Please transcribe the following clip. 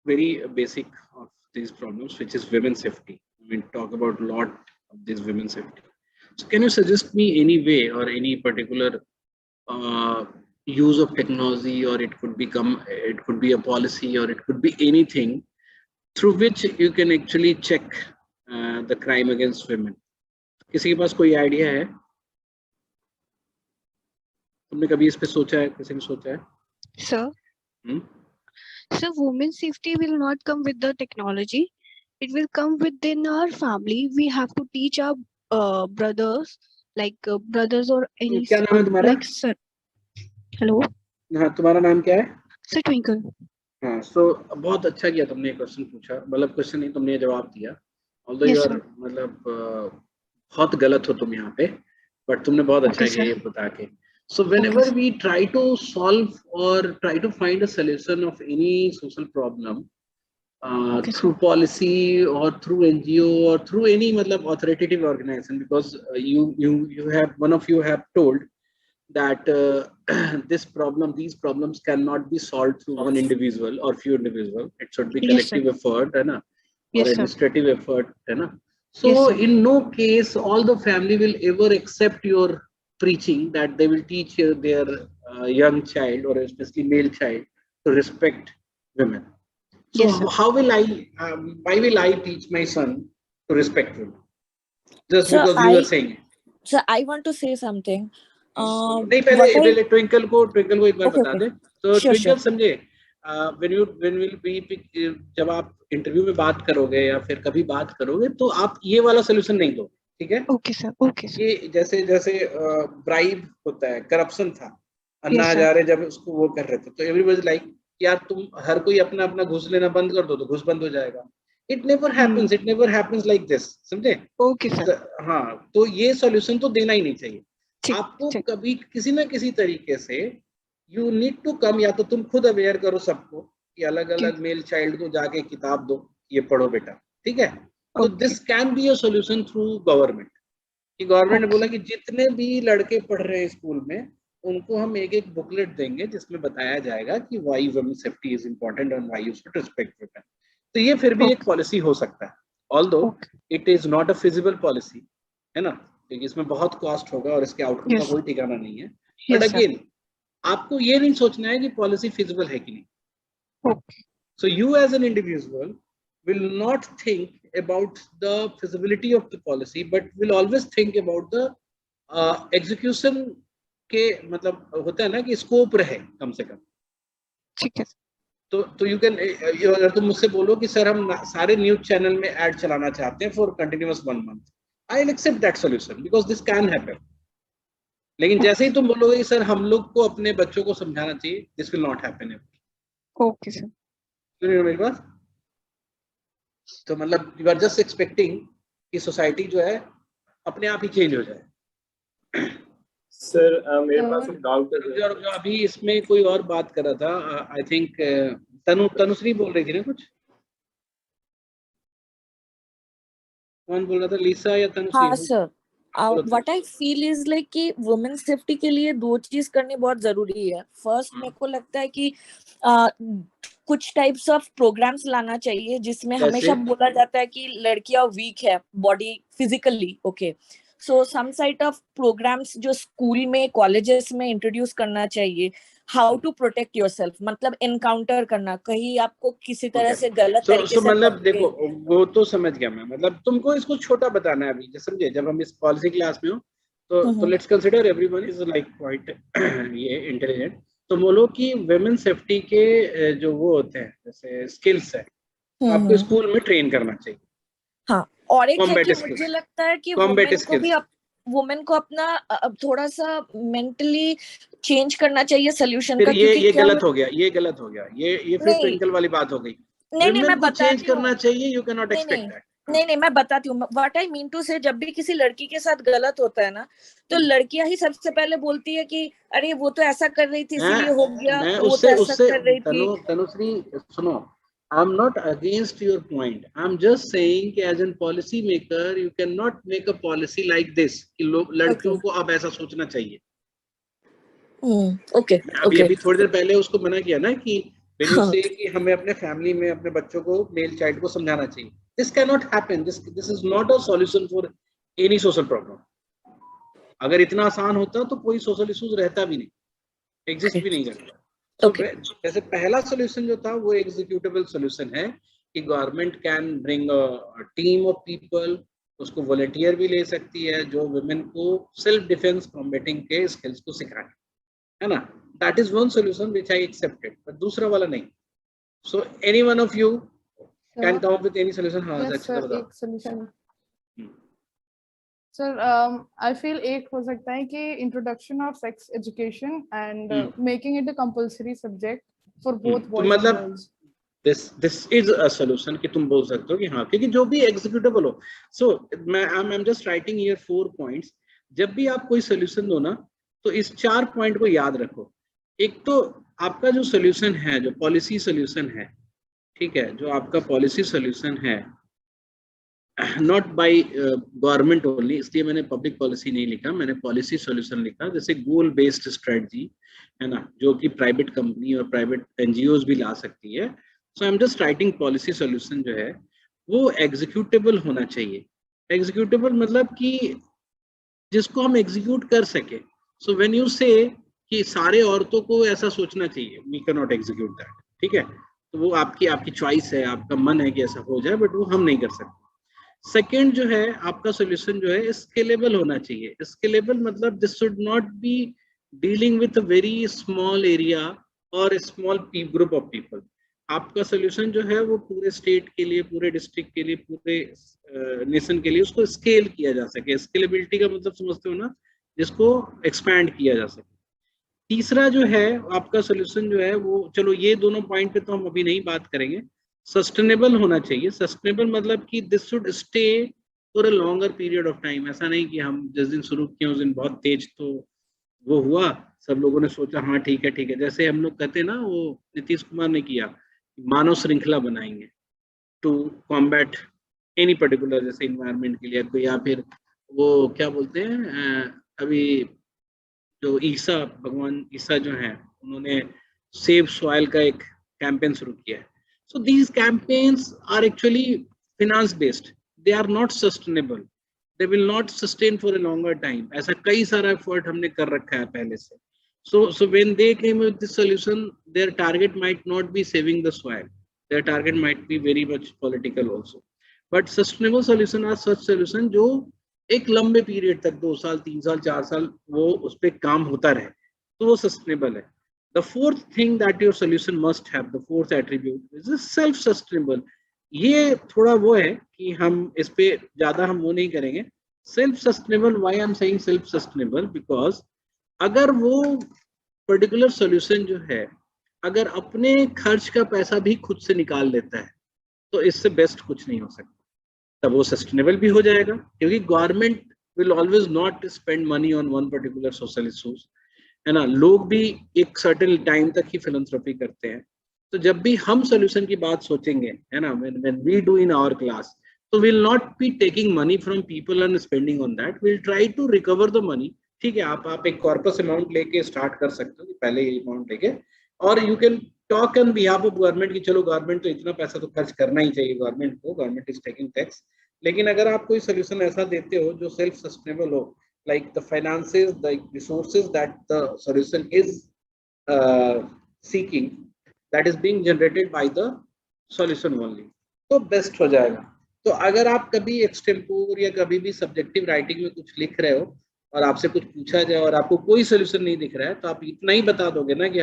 very basic of these problems, which is women's safety. We talk about a lot of this women's safety. So can you suggest me any way or any particular uh, use of technology, or it could be a policy, or it could be anything through which you can actually check the crime against women? किसी के पास कोई idea है? तुमने कभी इस पे सोचा है? किसी ने सोचा है? Sir, so women's safety will not come with the technology. It will come within our family. We have to teach our brothers, like brothers or any. क्या नाम है तुम्हारा? Like sir. Hello. हाँ, तुम्हारा नाम क्या है? Sir Twinkle. हाँ, so बहुत अच्छा किया तुमने एक क्वेश्चन पूछा, मतलब क्वेश्चन नहीं, तुमने जवाब दिया। Although Yes, you sir. are मतलब बहुत गलत हो तुम यहाँ पे, but तुमने बहुत अच्छा Okay, किया sir. ये बता के। So whenever Okay, we try to solve or try to find a solution of any social problem Okay, through sir. policy or through NGO or through any मतलब authoritative organization, because you have, one of you have told that these problems cannot be solved through one individual or few individual. It should be Yes, sir. collective effort, है ना, or Yes, sir. administrative effort, है ना. So Yes, sir. in no case all the family will ever accept your preaching that they will teach their young child, or especially male child, to respect women. So Yes, sir. how will why will I teach my son to respect women? Just So because you are saying it. So I want to say something. नहीं, पहले twinkle को एक बार बता दे तो twinkle समझे। when will be जब आप interview में बात करोगे या फिर कभी बात करोगे तो आप ये वाला सोल्यूशन नहीं दो, ठीक है? Okay sir, okay sir. ये जैसे जैसे ब्राइब होता है, करप्शन था, अन्ना Yes, sir. हजारे जब उसको वो कर रहे थे तो एवरीबॉडी लाइक यार तुम हर कोई अपना अपना घूस लेना बंद कर दो तो घूस बंद हो जाएगा। It never happens like this, समझे? Okay sir. हाँ, तो ये सॉल्यूशन तो देना ही नहीं चाहिए आपको ठीक। कभी किसी ना किसी तरीके से। यू नीड टू कम, या तो तुम खुद अवेयर करो सबको कि अलग अलग मेल चाइल्ड को जाके किताब दो, ये पढ़ो बेटा, ठीक है? तो this can be a solution through government, कि गवर्नमेंट ने बोला कि जितने भी लड़के पढ़ रहे हैं स्कूल में उनको हम एक एक बुकलेट देंगे जिसमें बताया जाएगा कि why women safety is important and why you should respect women. तो ये फिर भी एक पॉलिसी हो सकता है, although it is not a feasible policy, है ना, क्योंकि इसमें बहुत कॉस्ट होगा और इसके आउटकम का कोई ठिकाना नहीं है। बट अगेन आपको ये नहीं सोचना है कि पॉलिसी फिजिबल है कि नहीं। So you as an individual will not think about the feasibility of the policy, but will always think about the execution के, मतलब होता है ना कि स्कोप रहे कम से कम, ठीक है। तो यू कैन, अगर तुम मुझसे बोलो कि सर हम सारे न्यूज चैनल में ऐड चलाना चाहते हैं for continuous 1 month, I will accept that solution because this can happen. लेकिन जैसे ही तुम बोलोगे कि सर हम लोग को अपने बच्चों को समझाना चाहिए, this will not happen ever. Okay sir. सुनिए मेरी बात, तो मतलब यू आर जस्ट एक्सपेक्टिंग कि सोसाइटी जो है अपने आप ही चेंज हो जाए। सर मेरे पास एक डाउट है। जो अभी इसमें कोई और बात कर रहा था, आई थिंक तनुश्री बोल रही थी ना कुछ, कौन बोल रहा था, लीसा या तनुश्री? हाँ sir, what I feel is like कि वुमेन सेफ्टी के लिए 2 चीज करनी बहुत जरूरी है। फर्स्ट मेरे को लगता है कि कुछ टाइप्स ऑफ प्रोग्राम्स लाना चाहिए जिसमें हमेशा बोला जाता है कि लड़कियां वीक है body physically, okay, so some site of programs जो स्कूल में कॉलेजेस में इंट्रोड्यूस करना चाहिए। हाउ टू प्रोटेक्ट योरसेल्फ, मतलब एनकाउंटर करना, कहीं आपको किसी तरह से गलत तरीके से मतलब देखो वो तो समझ गया मैं, मतलब तुमको इसको छोटा बताना है अभी, समझे? जब हम इस पॉलिसी क्लास में हो तो let's consider everyone is like quite ये इंटेलिजेंट, तो बोलो कि वुमेन सेफ्टी के जो वो होते हैं जैसे स्किल्स है, आपको स्कूल में ट्रेन करना चाहिए। हाँ, और एक है कि मुझे लगता है कि वुमेन को अपना थोड़ा सा मेंटली चेंज करना चाहिए सोल्यूशन का, क्योंकि ये गलत हो गया, ये फिर ट्विंकल वाली बात हो गई। नहीं मैं चेंज करना चाहिए, you can not expect that. नहीं मैं बताती हूँ व्हाट आई मीन टू से। जब भी किसी लड़की के साथ गलत होता है ना, तो लड़कियां ही सबसे पहले बोलती है कि अरे वो तो ऐसा कर रही थी इसीलिए हो गया, वो तो ऐसा कर रही थी। तनुश्री सुनो, I'm not against your point. I'm just saying कि as a policy maker, you cannot make a policy like this कि लड़कियों को अब ऐसा सोचना चाहिए। ओके अभी थोड़ी देर पहले उसको मना किया ना कि व्हेन यू से कि हमें अपने फैमिली में अपने बच्चों को मेल चाइल्ड को समझाना चाहिए, this can not happen, this is not a solution for any social problem. अगर इतना आसान होता तो कोई सोशल इश्यूज रहता भी नहीं, एग्जिस्ट भी नहीं करता। So, जैसे पहला सोल्यूशन जो था वो एग्जीक्यूटेबल सोल्यूशन है कि government can bring a team of people, उसको वॉलंटियर भी ले सकती है जो वुमेन को सेल्फ डिफेंस कॉम्बैटिंग के स्किल्स को सिखाए, है ना। That is one solution which I accepted, but दूसरा वाला नहीं। So any one of you can come up with any solution. हाँ अच्छा बताओ। एक सोल्यूशन सर, आई फील एक हो सकता है कि introduction of sex education and making it a compulsory subject for both boys and girls. This is a solution कि तुम बोल सकते हो कि हाँ, क्योंकि जो भी एग्जीक्यूटेबल हो। सो मैं आई am just writing here 4 points. जब भी आप कोई सोल्यूशन दो ना, तो इस 4 पॉइंट को याद रखो। एक तो आपका जो सोल्यूशन है, जो पॉलिसी सोल्यूशन है, ठीक है, जो आपका पॉलिसी सोल्यूशन है, नॉट बाय गवर्नमेंट ओनली, इसलिए मैंने पब्लिक पॉलिसी नहीं लिखा, मैंने पॉलिसी सोल्यूशन लिखा। जैसे गोल बेस्ड स्ट्रेटजी है ना, जो कि प्राइवेट कंपनी और प्राइवेट एनजीओज भी ला सकती है। So I am just writing policy solution जो है वो एग्जीक्यूटेबल होना चाहिए। एग्जीक्यूटेबल मतलब कि जिसको हम एग्जीक्यूट कर सके। सो व्हेन यू से कि सारे औरतों को ऐसा सोचना चाहिए, we can not execute that, ठीक है, तो वो आपकी चॉइस है, आपका मन है कि ऐसा हो जाए, बट वो हम नहीं कर सकते। सेकेंड जो है आपका सोल्यूशन जो है स्केलेबल होना चाहिए। स्केलेबल मतलब this should not be dealing with a very small area और स्मॉल ग्रुप ऑफ पीपल। आपका सोल्यूशन जो है वो पूरे स्टेट के लिए, पूरे डिस्ट्रिक्ट के लिए, पूरे नेशन के लिए उसको स्केल किया जा सके। स्केलेबिलिटी का मतलब समझते हो ना, जिसको एक्सपैंड किया जा सके। तीसरा जो है आपका सोल्यूशन जो है वो, चलो ये दोनों पॉइंट पे तो हम अभी नहीं बात करेंगे। सस्टेनेबल होना चाहिए। सस्टेनेबल मतलब कि this should stay for a longer period of time. ऐसा नहीं कि हम जिस दिन शुरू किए उस दिन बहुत तेज तो वो हुआ, सब लोगों ने सोचा हाँ ठीक है ठीक है, जैसे हम लोग कहते हैं ना, वो नीतीश कुमार ने किया, मानव श्रृंखला बनाएंगे टू कॉम्बैट एनी पर्टिकुलर, जैसे इन्वायरमेंट के लिए, या फिर वो क्या बोलते हैं अभी जो ईसा, भगवान ईसा जो है, उन्होंने सेव सॉइल का एक कैंपेन शुरू किया है। So these campaigns are actually finance based. They are not sustainable. They will not sustain for a longer time. ऐसा कई सारा effort हमने कर रखा है पहले से. So when they came with this solution, their target might not be saving the soil. Their target might be very much political also. But sustainable solution are such solution जो एक लंबे पीरियड तक 2 साल 3 साल 4 साल वो उस पर काम होता रहे, तो वो सस्टेनेबल है। The fourth thing that your solution must have, the fourth attribute is self-sustainable. ये थोड़ा वो है कि हम इस पे ज्यादा हम वो नहीं करेंगे। Self-sustainable, why I'm saying self-sustainable? Because अगर वो पर्टिकुलर सोल्यूशन जो है अगर अपने खर्च का पैसा भी खुद से निकाल लेता है, तो इससे बेस्ट कुछ नहीं हो सकता। तब वो सस्टेनेबल भी हो जाएगा, क्योंकि government will always not spend money on one particular social issues, है ना। लोग भी एक सर्टेन टाइम तक ही फिलैंथ्रोपी करते हैं। तो जब भी हम सोल्यूशन की बात सोचेंगे, है ना, when we do in our class, तो we'll not be taking money from people and spending on that. We'll try to recover the money. ठीक है, आप एक कॉर्पस अमाउंट लेके स्टार्ट कर सकते हो, पहले ये अमाउंट लेके, और you can talk on behalf of government कि चलो गवर्नमेंट तो इतना पैसा तो खर्च करना ही चाहिए गवर्नमेंट को, गवर्नमेंट इज टेकिंग टैक्स। लेकिन अगर आप कोई सोल्यूशन ऐसा देते हो जो सेल्फ सस्टेनेबल हो, like the finances, the resources that the solution is seeking, that is being generated by the solution only, तो बेस्ट हो जाएगा। तो अगर आप कभी एक्सटेम्पोर या कभी भी सब्जेक्टिव राइटिंग में कुछ लिख रहे हो और आपसे कुछ पूछा जाए और आपको कोई सोल्यूशन नहीं दिख रहा है, तो आप इतना ही बता दोगे ना कि